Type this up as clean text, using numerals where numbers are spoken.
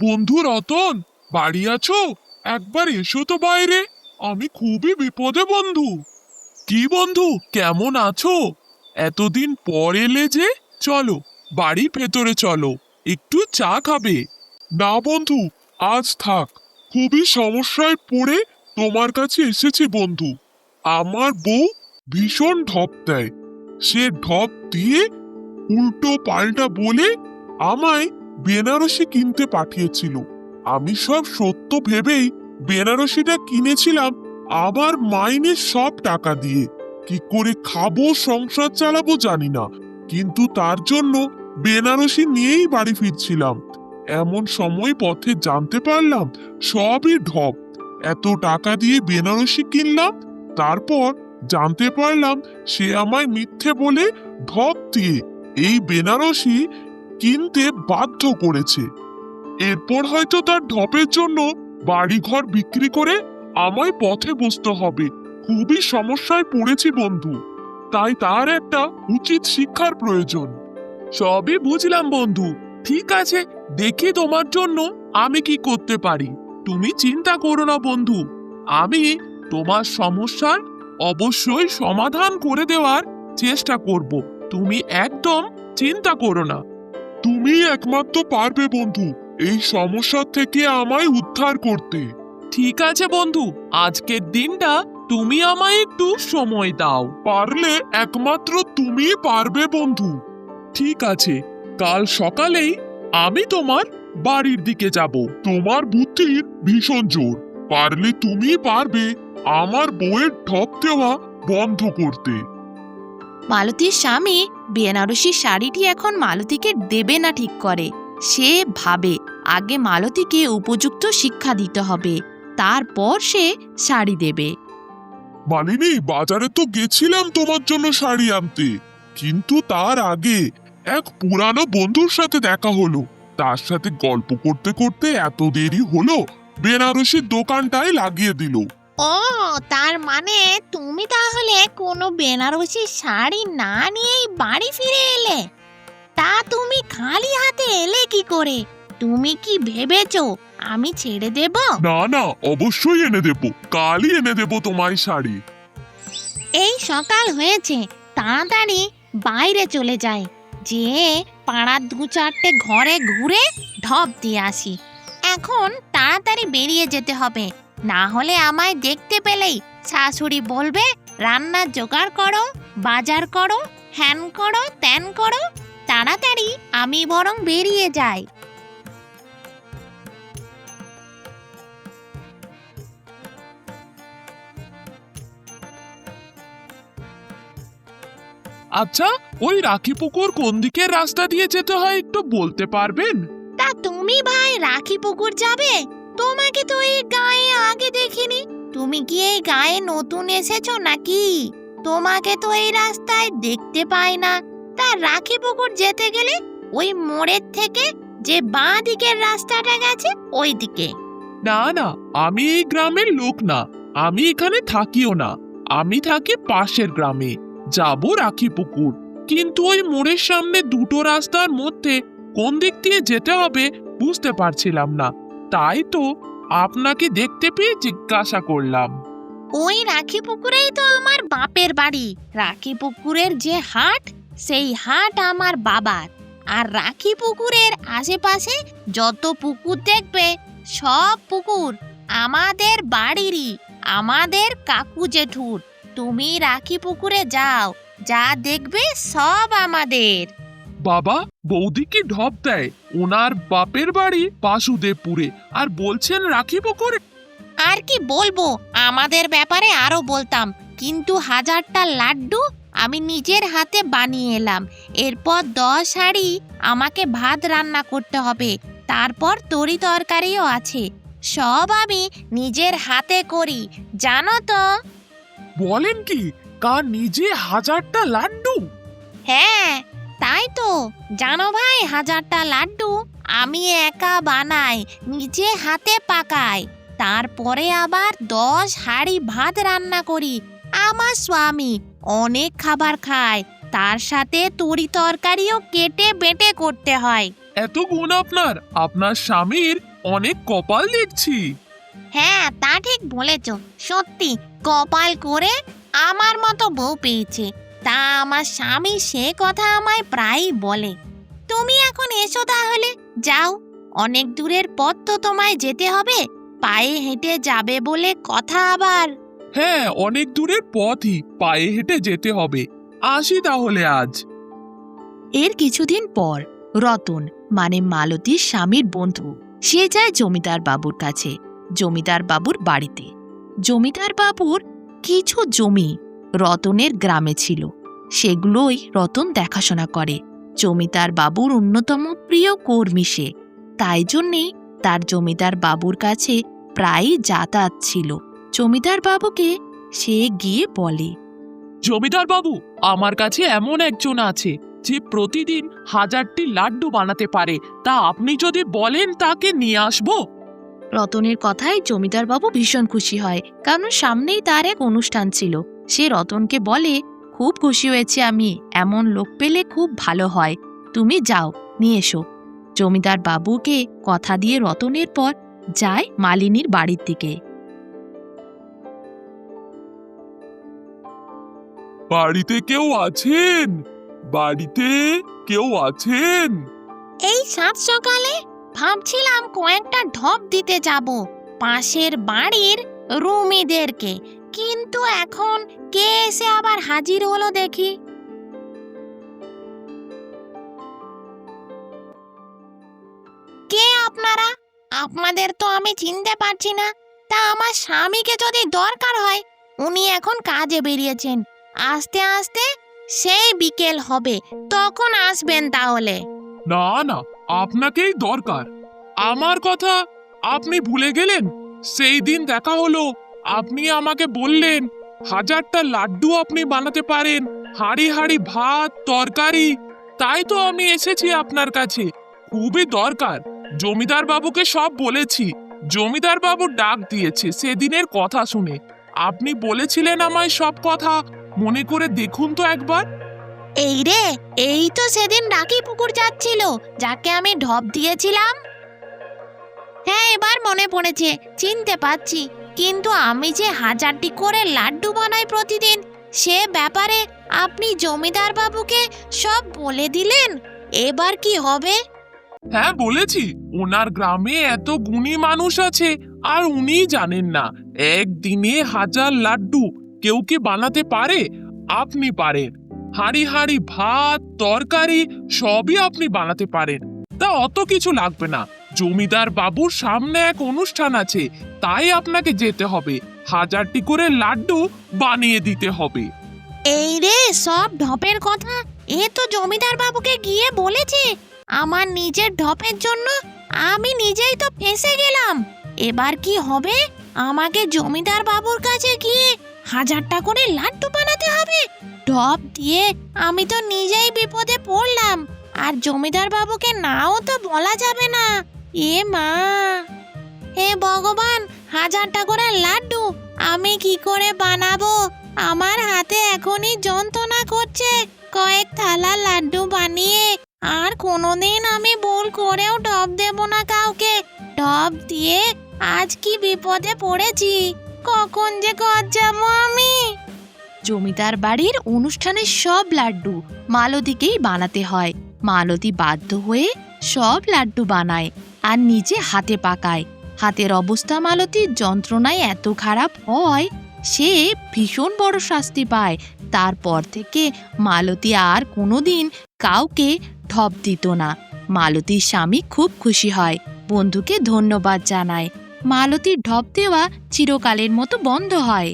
বন্ধু রতন, বাড়ি আছো? একবার এসো তো বাইরে, আমি খুবই বিপদে বন্ধু। কি বন্ধু, কেমন আছো? এতদিন পর এলে যে। চলো, বাড়ি ভেতরে চলো, একটু চা খাবে। না বন্ধু, আজ থাক। খুবই সমস্যায় পড়ে তোমার কাছে এসেছি বন্ধু। আমার বউ ভীষণ ঢপ দেয়। সে ঢপ দিয়ে উল্টো পাল্টা বলে আমায় বেনারসি কিনতে পাঠিয়েছিল। আমি সব সত্য ভেবেই বেনারসিটা কিনেছিলাম, আবার মাইনে সব টাকা দিয়ে। কি করে খাবো, সংসার চালাবো জানি না, কিন্তু তার জন্য বেনারসি নিয়েই বাড়ি ফিরছিলাম। এমন সময় পথে জানতে পারলাম সবই ঢপ। এত টাকা দিয়ে বেনারসি কিনলাম, তারপর জানতে পারলাম সে আমায় মিথ্যে বলে ঢপ দিয়ে এই বেনারসি কিনতে বাধ্য করেছে। এরপর হয়তো তার ঢপের জন্য বাড়িঘর বিক্রি করে আমায় পথে বসতে হবে। খুবই সমস্যায় পড়েছি বন্ধু, তাই তার একটা উচিত শিক্ষার প্রয়োজন। সবই বুঝলাম বন্ধু, ঠিক আছে, দেখি তোমার জন্য আমি কি করতে পারি। তুমি চিন্তা করো না বন্ধু, আমি তোমার সমস্যার অবশ্যই সমাধান করে দেওয়ার চেষ্টা করব। তুমি একদম চিন্তা করো না। তুমি একমাত্র পারবে বন্ধু এই সমস্যা থেকে আমায় উদ্ধার করতে। ঠিক আছে বন্ধু, আজকের দিনটা তুমি আমায় একটু সময় দাও। পারলে একমাত্র তুমিই পারবে বন্ধু। ঠিক আছে, কাল সকালেই আমি তোমার বাড়ির দিকে যাব। তোমার বুদ্ধির ভীষণ জোর, পারলে তুমি পারবে আমার বউয়ের ঢপ দেওয়া বন্ধ করতে। মালতীর স্বামী বেনারসি শাড়িটি এখন মালতীকে দেবে না ঠিক করে। সে ভাবে আগে মালতীকে উপযুক্ত শিক্ষা দিতে হবে, তারপর সে শাড়ি দেবে। মালিনী, বাজারে তো গেছিলাম তোমার জন্য শাড়ি আনতে, কিন্তু তার আগে এক পুরানো বন্ধুর সাথে দেখা হলো। তার সাথে গল্প করতে করতে এত দেরি হলো, বেনারসির দোকানটায় লাগিয়ে দিল। ও, তার মানে তুমি তাহলে কোনো বেনারসি শাড়ি না নিয়েই বাড়ি ফিরে এলে? তা তুমি খালি হাতে এলে কি করে? তুমি কি ভেবেছো আমি ছেড়ে দেব? না না, অবশ্যই এনে দেবো, কালই এনে দেবো তোমায় শাড়ি। এই সকাল হয়েছে, তাড়াতাড়ি বাইরে চলে যায়, যে পাড়ার দু চারটে ঘরে ঘুরে ঢপ দিয়ে আসি। এখন তাড়াতাড়ি বেরিয়ে যেতে হবে, না হলে আমায় দেখতে পেলেই শাশুড়ি বলবে রান্নার জোগাড় করো, বাজার করো, হ্যান করো, ত্যান করো। তাড়াতাড়ি আমি বরং বেরিয়ে যাই। আচ্ছা, ওই রাখি পুকুর কোন দিকের রাস্তা দিয়ে যেতে হয় একটু বলতে পারবেন? তা তুমি ভাই রাখি পুকুর যাবে? তোমাকে তো এই গায়ে আগে দেখিনি। তুমি কি এই গায়ে নতুন এসেছো নাকি? তোমাকে তো এই রাস্তায় দেখতে পাই না। তা রাখি পুকুর যেতে গেলে ওই মোড়ের থেকে যে বাঁ দিকের রাস্তাটা গেছে ওই দিকে। না না, আমি এই গ্রামের লোক না, আমি এখানে থাকিও না, আমি থাকি পাশের গ্রামে। যাবো রাখি পুকুর, কিন্তু ওই মোড়ের সামনে দুটো রাস্তার মধ্যে কোন দিক দিয়ে যেতে হবে বুঝতে পারছিলাম না, তাই তো আপনাকে দেখতে পেয়ে জিজ্ঞাসা করলাম। ওই রাখি পুকুরেই তো আমার বাপের বাড়ি। রাখি পুকুরের যে হাট, সেই হাট আমার বাবার। আর রাখি পুকুরের আশেপাশে যত পুকুর দেখবে সব পুকুর আমাদের বাড়িরই, আমাদের কাকু জেঠুর। তুমি রাখি পুকুরে যাও, যা দেখবে সব আমাদের। বাবা, বৌদি কি ঢপ দেয়? ওনার বাপের বাড়ি বাসুদেবপুরে, আর বলছেন রাখি পুকুরে। আর কি বলবো, আমাদের ব্যাপারে আরো বলতাম, কিন্তু 1000টা লাড্ডু আমি নিজের হাতে বানিয়ে এলাম। এরপর 10 হাঁড়ি আমাকে ভাত রান্না করতে হবে, তারপর তরি তরকারিও আছে। সব আমি নিজের হাতে করি, জানো তো? বলেন কি, কার নিজে 1000টা লাড্ডু? হ্যাঁ, তাই তো। জানো ভাই, 1000টা লাড্ডু আমি একা বানাই, নিজে হাতে পাকাই। তারপরে আবার 10 হাঁড়ি ভাত রান্না করি। আমার স্বামী অনেক খাবার খায়, তার সাথে তরি তরকারিও কেটে বেটে করতে হয়। এত গুণ আপনার? আপনার স্বামীর অনেক কপাল দেখছি। হ্যাঁ, তা ঠিক বলেছ। সত্যি কপাল করে আমার মতো বউ পেয়েছে। তা আমার স্বামী সে কথা আমায় প্রায়ই বলে। তুমি এখন এসো তাহলে, যাও। অনেক দূরের পথ তো তোমায় যেতে হবে, পায়ে হেঁটে যাবে বলে কথা আবার। হ্যাঁ, অনেক দূরের পথই, পায়ে হেঁটে যেতে হবে। আসি তাহলে আজ। এর কিছুদিন পর রতন মানে মালতীর স্বামীর বন্ধু সে যায় জমিদার বাবুর কাছে, জমিদার বাবুর বাড়িতে। জমিদার বাবুর কিছু জমি রতনের গ্রামে ছিল, সেগুলোই রতন দেখাশোনা করে। জমিদার বাবুর অন্যতম প্রিয় কর্মী সে, তাই জন্যেই তার জমিদার বাবুর কাছে প্রায়ই যাতায়াত ছিল। জমিদার বাবুকে সে গিয়ে বলে, জমিদার বাবু, আমার কাছে এমন একজন আছে যে প্রতিদিন 1000টি লাড্ডু বানাতে পারে। তা আপনি যদি বলেন তাকে নিয়ে আসবো। রতনের কথায় জমিদার বাবু ভীষণ খুশি হয়, কারণ সামনেই তার এক অনুষ্ঠান ছিল। সে রতনকে বলে, খুব খুশি হয়েছে আমি, এমন লোক পেলে খুব ভালো হয়, তুমি যাও নিয়ে এসো। জমিদার বাবুকে কথা দিয়ে রতনের পর যায় মালিনীর বাড়ির দিকে। বাড়িতে কেউ আছেন? বাড়িতে কেউ আছেন? এই সাত সকালে ভাবছিলাম কয়েকটা ঢপ দিতে যাব পাশের বাড়ির রুমিদেরকে, কিন্তু এখন কে এসে আবার হাজির হলো দেখি। কে আপনারা? আপনাদের তো আমি চিনতে পারছি না। তা আমার স্বামীকে যদি দরকার হয়, উনি এখন কাজে বেরিয়েছেন। আস্তে আস্তে সেই বিকেল হবে, তখন আসবেন তাহলে। না না, আপনাকেই দরকার। আমার কথা আপনি ভুলে গেলেন? সেই দিন দেখা হলো, আপনি আমাকে বললেন 1000টা লাড্ডু আপনি বানাতে পারেন, হাঁড়ি হাঁড়ি ভাত তরকারি। তাই তো আমি এসেছি আপনার কাছে, খুবই দরকার। জমিদার বাবুকে সব বলেছি, জমিদার বাবু ডাক দিয়েছে সেদিনের কথা শুনে। আপনি বলেছিলেন আমায় সব কথা, মনে করে দেখুন তো একবার। এই রে, এই তো সেদিন ডাকি পুকুর যাচ্ছিল, যাকে আমি ঢপ দিয়েছিলাম। হ্যাঁ, এবার মনে পড়েছে, চিনতে পারছি। কিন্তু আমি যে 1000টি করে লাড্ডু বানাই প্রতিদিন, সে ব্যাপারে আপনি জমিদার বাবুকে সব বলে দিলেন। এবার কি হবে? হ্যাঁ বলেছি, ওনার গ্রামে এত গুণী মানুষ আছে আর উনিই জানেন না একদিনে 1000 লাড্ডু কেউ কি বানাতে পারে? আপনি পারেন। হাঁড়ি হাঁড়ি ভাত তরকারি সবই আপনি বানাতে পারেন। তা অত কিছু লাগবে না, জমিদার বাবুর সামনে এক অনুষ্ঠান আছে, তাই আপনাকে যেতে হবে। 1000টি করে লাড্ডু বানিয়ে দিতে হবে। এই রে, সব ঢপের কথা এ তো জমিদার বাবুকে গিয়ে বলেছে। আমার নিজের ঢপের জন্য আমি নিজেই তো ফেঁসে গেলাম। এবার কি হবে? আমাকে জমিদার বাবুর কাছে গিয়ে 1000টা করে লাড্ডু বানাতে হবে। ঢপ দিয়ে আমি তো নিজেই বিপদে পড়লাম, আর জমিদার বাবুকে নাও তো বলা যাবে না। এ মা, হে ভগবান, 1000টা করে লাড্ডু আমি কি করে বানাবো? আমার হাতে এখনই যন্ত্রণা করছে। কয়েক থালা লাড্ডু বানিয়ে আর কোনোদিন আমি ভুল করেও ঢপ দেব না কাউকে। ঢপ দিয়ে আজ কি বিপদে পড়েছি, কখন যে ঘর যাবো আমি। জমিদার বাড়ির অনুষ্ঠানের সব লাড্ডু মালতীকেই বানাতে হয়। মালতী বাধ্য হয়ে সব লাড্ডু বানায় আর নিজে হাতে পাকায়। হাতের অবস্থা মালতীর যন্ত্রণায় এত খারাপ হয়, সে ভীষণ বড় শাস্তি পায়। তারপর থেকে মালতী আর কোনোদিন কাউকে ঢপ দিত না। মালতীর স্বামী খুব খুশি হয়, বন্ধুকে ধন্যবাদ জানায়। মালতীর ঢপ দেওয়া চিরকালের মতো বন্ধ হয়।